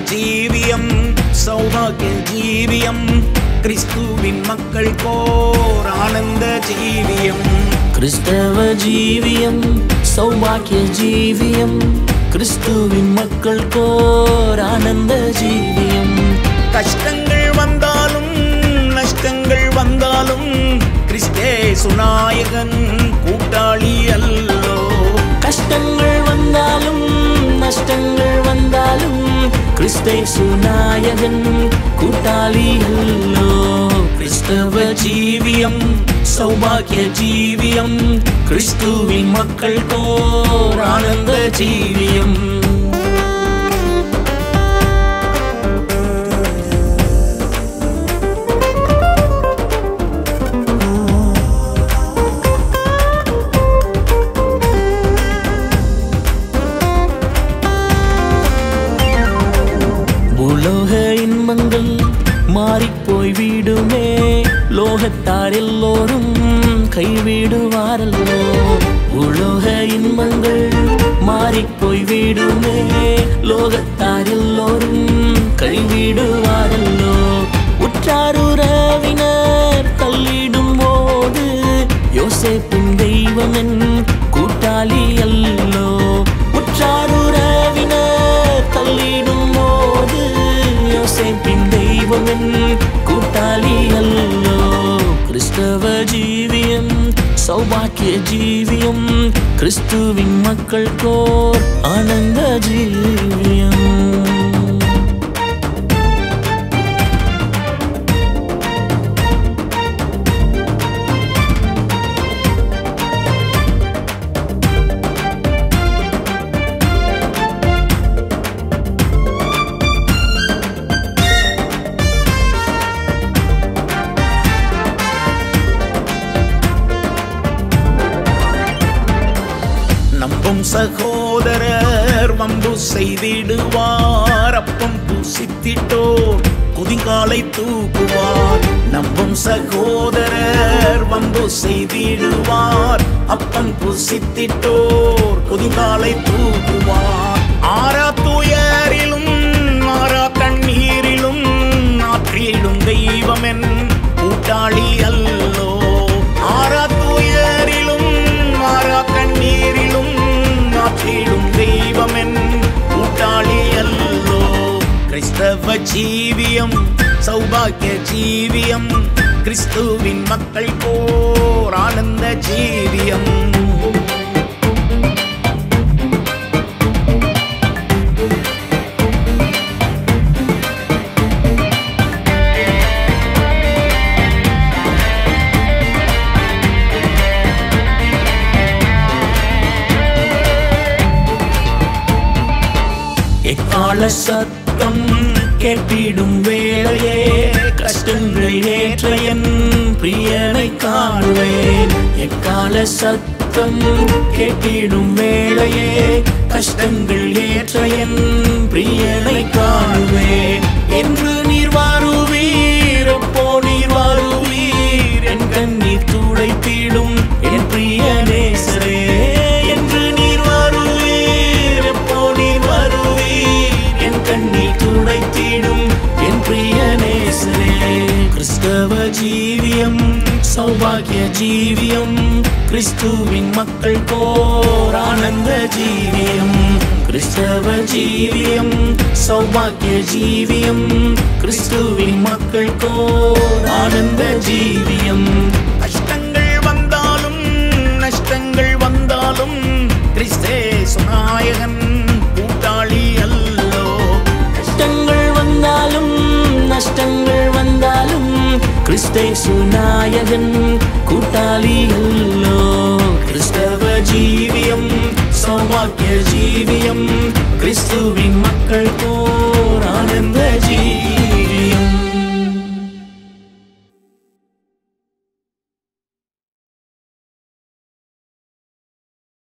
ஜீவியம் சௌபாகிய ஜீவியம் கிறிஸ்துவின் மக்கள் கோர் ஆனந்த ஜீவியம் கிறிஸ்தவ ஜீவியம் சௌபாகிய ஜீவியம் கிறிஸ்துவின் மக்கள் கோர் ஆனந்த ஜீவியம் கஷ்டங்கள் வந்தாலும் நஷ்டங்கள் வந்தாலும் கிறிஸ்தேசு நாயகன் கூட்டாளி அல்லோ கஷ்டங்கள் வந்தாலும் நஷ்டங்கள் வந்தாலும் கிறிஸ்தேசு நாயகன் கூட்டாளி அல்லோ கிறிஸ்தவ ஜீவியம் சௌபாகிய ஜீவியம் கிறிஸ்துவின் மக்கள் கோர் ஆனந்த ஜீவியம் உலோக இன்பங்கள் மாறிப்போய் விடுமே லோகத்தார் எல்லோரும் கைவிடுவாரல்லோ உலோக இன்பங்கள் மாறிப்போய் விடுமே லோகத்தார் எல்லோரும் கைவிடுவாரல்லோ உற்றாருறவினர் தள்ளிடும் போது யோசேப்பின் தெய்வமென் கூட்டாளி அல்லோ உற்றாருறவினர் தள்ளிடும் போது யோசேப்பின் தெய்வமென் கூட்டாளி அல்லோ கிறிஸ்தவ ஜீவியம் சௌபாகிய ஜீவியம் கிறிஸ்துவின் மக்கள் கோர் ஆனந்த ஜீவியம் நம்பும் சகோதரர் வம்பு செய்திடுவார் அப்பம் பூசித்திட்டோர் குதிங்காலை தூக்குவார் நம்பும் சகோதரர் வம்பு செய்திடுவார் அப்பம் பூசித்திட்டோர் குதிங்காலை தூக்குவார் ஆறா துயரிலும் ஆறா கண்ணீரிலும் ஆற்றிடும் தெய்வமென் கூட்டாளி அல்லோ ஆறா துயரிலும் ஆறா கண்ணீரிலும் ஆற்றிடும் தெய்வமென் கூட்டாளி அல்லோ கிறிஸ்தவ ஜீவியம் சௌபாகிய ஜீவியம் கிறிஸ்துவின் மக்கள் கோர் ஆனந்த ஜீவியம் எக்கால சத்தம் கேட்டிடும் வேளையே கஷ்டங்கள் ஏற்ற என் பிரியனை காணுவேன் எக்கால சத்தம் கேட்டிடும் வேளையே கஷ்டங்கள் ஏற்ற என் பிரியனை காணுவேன் என்று நீர் வாருவீர் எப்போ நீர் வாருவீர் என் கண்ணீர் துடைத்திடும் என் பிரிய நேசரே என்று நீர் வாருவீர் எப்போ நீர் வருவீர் என் கண்ணீர் துடைத்திடும் என் பிரிய நேசரே கிறிஸ்தவ ஜீவியம் சௌபாகிய ஜீவியம் கிறிஸ்துவின் மக்கள் கோர் ஆனந்த ஜீவியம் கிறிஸ்தவ ஜீவியம் சௌபாகிய ஜீவியம் கிறிஸ்துவின் மக்கள் கோர் ஆனந்த ஜீவியம் கஷ்டங்கள் வந்தாலும் நஷ்டங்கள் வந்தாலும் கிறிஸ்தேசு நாயகன் கூட்டாளி அல்லோ கஷ்டங்கள் வந்தாலும் நஷ்டங்கள் வந்தாலும் கிறிஸ்தேசு நாயகன் கூட்டாளி அல்லோ கிறிஸ்தவ ஜீவியம் சௌபாகிய ஜீவியம் கிறிஸ்துவின் மக்கள்